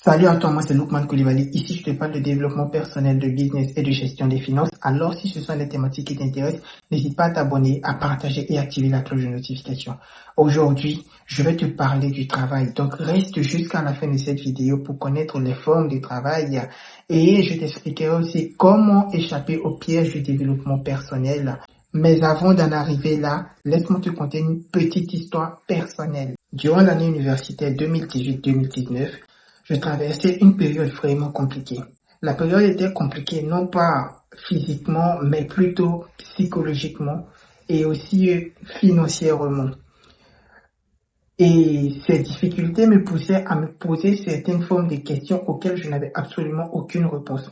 Salut à toi, moi c'est Lukman Koulibaly. Ici, je te parle de développement personnel, de business et de gestion des finances. Alors, si ce sont des thématiques qui t'intéressent, n'hésite pas à t'abonner, à partager et activer la cloche de notification. Aujourd'hui, je vais te parler du travail. Donc, reste jusqu'à la fin de cette vidéo pour connaître les formes du travail et je t'expliquerai aussi comment échapper au piège du développement personnel. Mais avant d'en arriver là, laisse-moi te conter une petite histoire personnelle. Durant l'année universitaire 2018-2019, je traversais une période vraiment compliquée. La période était compliquée non pas physiquement, mais plutôt psychologiquement et aussi financièrement. Et ces difficultés me poussaient à me poser certaines formes de questions auxquelles je n'avais absolument aucune réponse.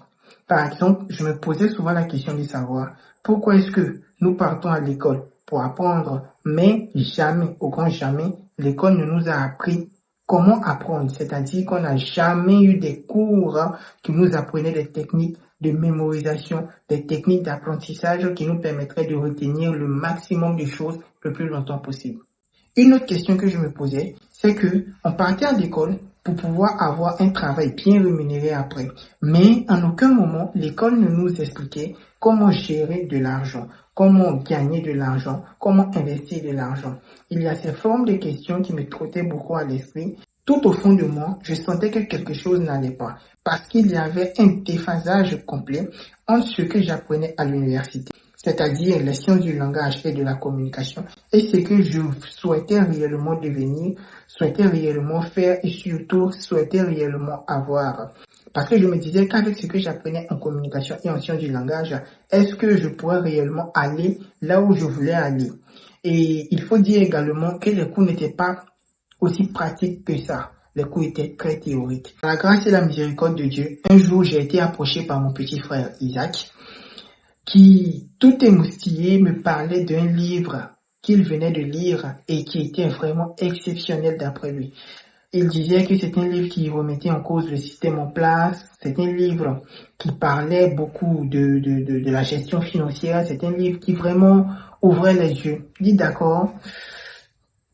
Par exemple, je me posais souvent la question de savoir pourquoi est-ce que nous partons à l'école pour apprendre, mais jamais, au grand jamais, l'école ne nous a appris comment apprendre. C'est-à-dire qu'on n'a jamais eu des cours qui nous apprenaient des techniques de mémorisation, des techniques d'apprentissage qui nous permettraient de retenir le maximum de choses le plus longtemps possible. Une autre question que je me posais, c'est que on partait à l'école pour pouvoir avoir un travail bien rémunéré après. Mais en aucun moment, l'école ne nous expliquait comment gérer de l'argent, comment gagner de l'argent, comment investir de l'argent. Il y a ces formes de questions qui me trottaient beaucoup à l'esprit. Tout au fond de moi, je sentais que quelque chose n'allait pas parce qu'il y avait un déphasage complet entre ce que j'apprenais à l'université, c'est-à-dire les sciences du langage et de la communication, et ce que je souhaitais réellement devenir, souhaitais réellement faire et surtout souhaitais réellement avoir. Parce que je me disais qu'avec ce que j'apprenais en communication et en sciences du langage, est-ce que je pourrais réellement aller là où je voulais aller? Et il faut dire également que les cours n'étaient pas aussi pratiques que ça. Les cours étaient très théoriques. Par la grâce et la miséricorde de Dieu, un jour j'ai été approché par mon petit frère Isaac, qui, tout émoustillé, me parlait d'un livre qu'il venait de lire et qui était vraiment exceptionnel d'après lui. Il disait que c'est un livre qui remettait en cause le système en place, c'est un livre qui parlait beaucoup de la gestion financière, c'est un livre qui vraiment ouvrait les yeux. Dis d'accord,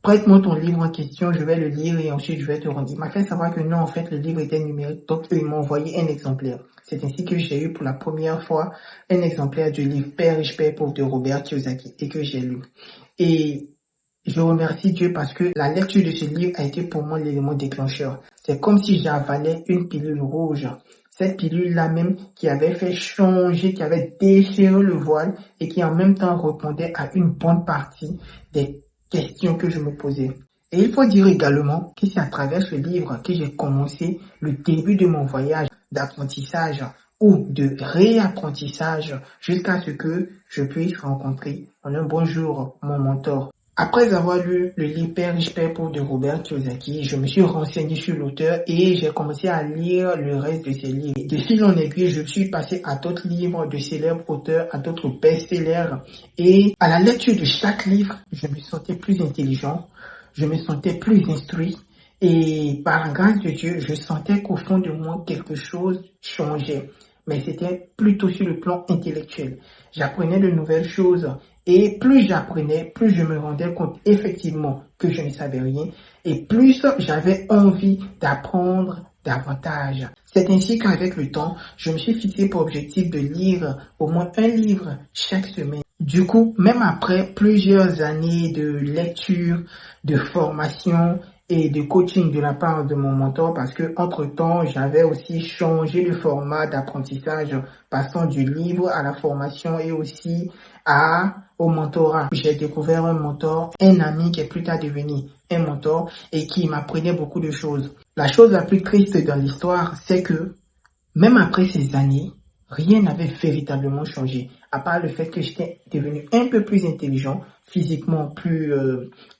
prête-moi ton livre en question, je vais le lire et ensuite je vais te rendre. Il m'a fait savoir que non, en fait, le livre était numérique, donc il m'a envoyé un exemplaire. C'est ainsi que j'ai eu pour la première fois un exemplaire du livre Père riche, Père pauvre de Robert Kiyosaki et que j'ai lu. Et je remercie Dieu parce que la lecture de ce livre a été pour moi l'élément déclencheur. C'est comme si j'avalais une pilule rouge. Cette pilule-là même qui avait fait changer, qui avait déchiré le voile et qui en même temps répondait à une bonne partie des questions que je me posais. Et il faut dire également que c'est à travers ce livre que j'ai commencé le début de mon voyage d'apprentissage ou de réapprentissage jusqu'à ce que je puisse rencontrer en un bon jour mon mentor. Après avoir lu le livre Père riche, Père pauvre de Robert Kiyosaki, je me suis renseigné sur l'auteur et j'ai commencé à lire le reste de ses livres. De fil en aiguille, je suis passé à d'autres livres de célèbres auteurs, à d'autres best-sellers. Et à la lecture de chaque livre, je me sentais plus intelligent, je me sentais plus instruit. Et par la grâce de Dieu, je sentais qu'au fond de moi, quelque chose changeait. Mais c'était plutôt sur le plan intellectuel. J'apprenais de nouvelles choses. Et plus j'apprenais, plus je me rendais compte effectivement que je ne savais rien et plus j'avais envie d'apprendre davantage. C'est ainsi qu'avec le temps, je me suis fixé pour objectif de lire au moins un livre chaque semaine. Du coup, même après plusieurs années de lecture, de formation et de coaching de la part de mon mentor, parce que entre-temps, j'avais aussi changé le format d'apprentissage, passant du livre à la formation et aussi au mentorat. J'ai découvert un mentor, un ami qui est plus tard devenu un mentor et qui m'apprenait beaucoup de choses. La chose la plus triste dans l'histoire, c'est que même après ces années, rien n'avait véritablement changé, à part le fait que j'étais devenu un peu plus intelligent, physiquement plus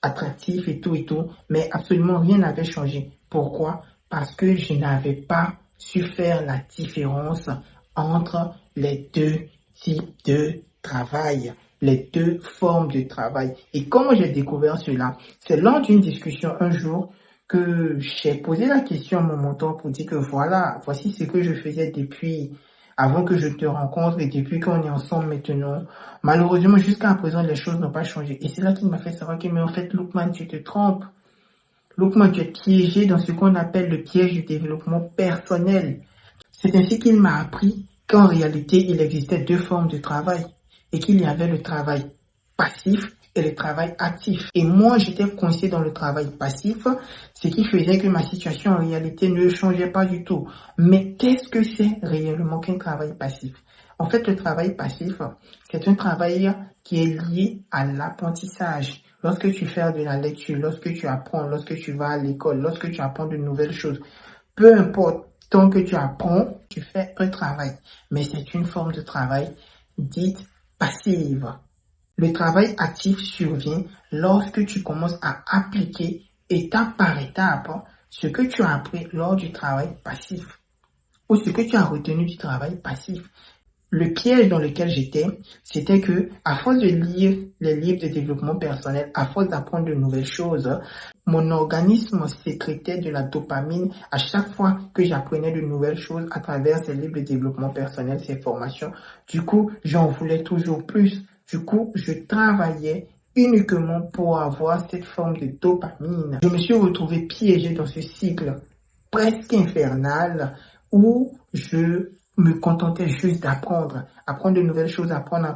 attractif et tout, mais absolument rien n'avait changé. Pourquoi? Parce que je n'avais pas su faire la différence entre les deux types de travail, les deux formes de travail. Et comment j'ai découvert cela? C'est lors d'une discussion un jour que j'ai posé la question à mon mentor pour dire que voilà, voici ce que je faisais depuis avant que je te rencontre et depuis qu'on est ensemble maintenant. Malheureusement, jusqu'à présent, les choses n'ont pas changé. Et c'est là qu'il m'a fait savoir que, mais en fait, Lukman, tu te trompes. Lookman, tu es piégé dans ce qu'on appelle le piège du développement personnel. C'est ainsi qu'il m'a appris qu'en réalité, il existait deux formes de travail et qu'il y avait le travail passif et le travail actif. Et moi, j'étais coincé dans le travail passif, ce qui faisait que ma situation en réalité ne changeait pas du tout. Mais qu'est-ce que c'est réellement qu'un travail passif? En fait, le travail passif, c'est un travail qui est lié à l'apprentissage. Lorsque tu fais de la lecture, lorsque tu apprends, lorsque tu vas à l'école, lorsque tu apprends de nouvelles choses, peu importe, tant que tu apprends, tu fais un travail. Mais c'est une forme de travail dite passive. Le travail actif survient lorsque tu commences à appliquer étape par étape ce que tu as appris lors du travail passif ou ce que tu as retenu du travail passif. Le piège dans lequel j'étais, c'était que, à force de lire les livres de développement personnel, à force d'apprendre de nouvelles choses, mon organisme sécrétait de la dopamine à chaque fois que j'apprenais de nouvelles choses à travers ces livres de développement personnel, ces formations. Du coup, j'en voulais toujours plus. Du coup, je travaillais uniquement pour avoir cette forme de dopamine. Je me suis retrouvé piégé dans ce cycle presque infernal où je me contentais juste d'apprendre de nouvelles choses, apprendre.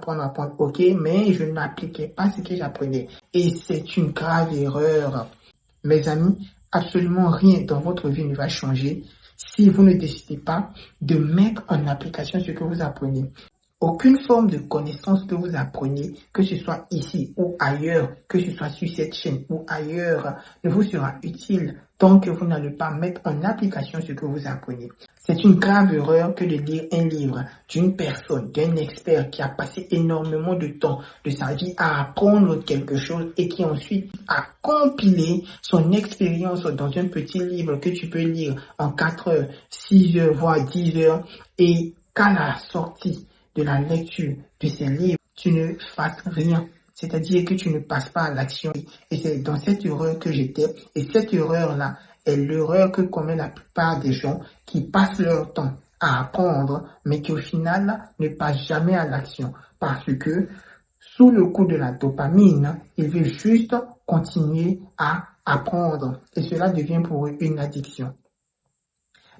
Ok, mais je n'appliquais pas ce que j'apprenais. Et c'est une grave erreur. Mes amis, absolument rien dans votre vie ne va changer si vous ne décidez pas de mettre en application ce que vous apprenez. Aucune forme de connaissance que vous apprenez, que ce soit ici ou ailleurs, que ce soit sur cette chaîne ou ailleurs, ne vous sera utile tant que vous n'allez pas mettre en application ce que vous apprenez. C'est une grave erreur que de lire un livre d'une personne, d'un expert qui a passé énormément de temps de sa vie à apprendre quelque chose et qui ensuite a compilé son expérience dans un petit livre que tu peux lire en 4 heures, 6 heures, voire 10 heures et qu'à la sortie de la lecture de ces livres, tu ne fasses rien. C'est-à-dire que tu ne passes pas à l'action. Et c'est dans cette erreur que j'étais. Et cette erreur-là est l'erreur que commet la plupart des gens qui passent leur temps à apprendre, mais qui au final ne passent jamais à l'action. Parce que, sous le coup de la dopamine, ils veulent juste continuer à apprendre. Et cela devient pour eux une addiction.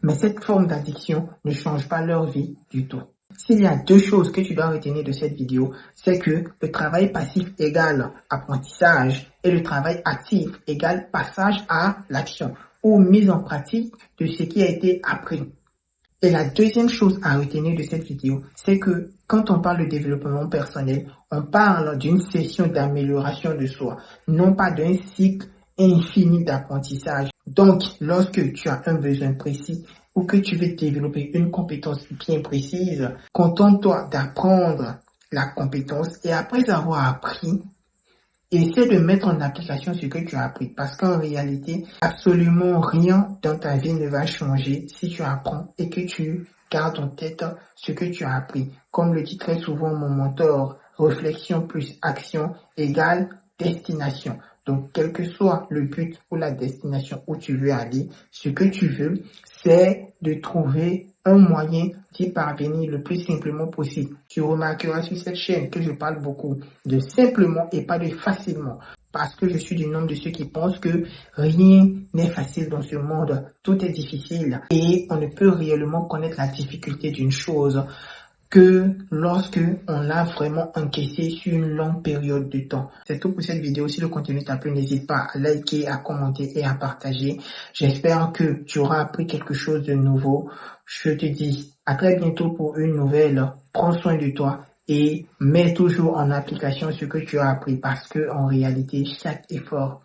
Mais cette forme d'addiction ne change pas leur vie du tout. S'il y a deux choses que tu dois retenir de cette vidéo, c'est que le travail passif égale apprentissage et le travail actif égale passage à l'action ou mise en pratique de ce qui a été appris. Et la deuxième chose à retenir de cette vidéo, c'est que quand on parle de développement personnel, on parle d'une session d'amélioration de soi, non pas d'un cycle infini d'apprentissage. Donc, lorsque tu as un besoin précis, ou que tu veux développer une compétence bien précise, contente-toi d'apprendre la compétence et après avoir appris, essaie de mettre en application ce que tu as appris parce qu'en réalité, absolument rien dans ta vie ne va changer si tu apprends et que tu gardes en tête ce que tu as appris. Comme le dit très souvent mon mentor, réflexion plus action égale destination. Donc, quel que soit le but ou la destination où tu veux aller, ce que tu veux, c'est de trouver un moyen d'y parvenir le plus simplement possible. Tu remarqueras sur cette chaîne que je parle beaucoup de simplement et pas de facilement. Parce que je suis du nombre de ceux qui pensent que rien n'est facile dans ce monde. Tout est difficile et on ne peut réellement connaître la difficulté d'une chose que lorsque on l'a vraiment encaissé sur une longue période de temps. C'est tout pour cette vidéo. Si le contenu t'a plu, n'hésite pas à liker, à commenter et à partager. J'espère que tu auras appris quelque chose de nouveau. Je te dis à très bientôt pour une nouvelle. Prends soin de toi et mets toujours en application ce que tu as appris parce que en réalité, chaque effort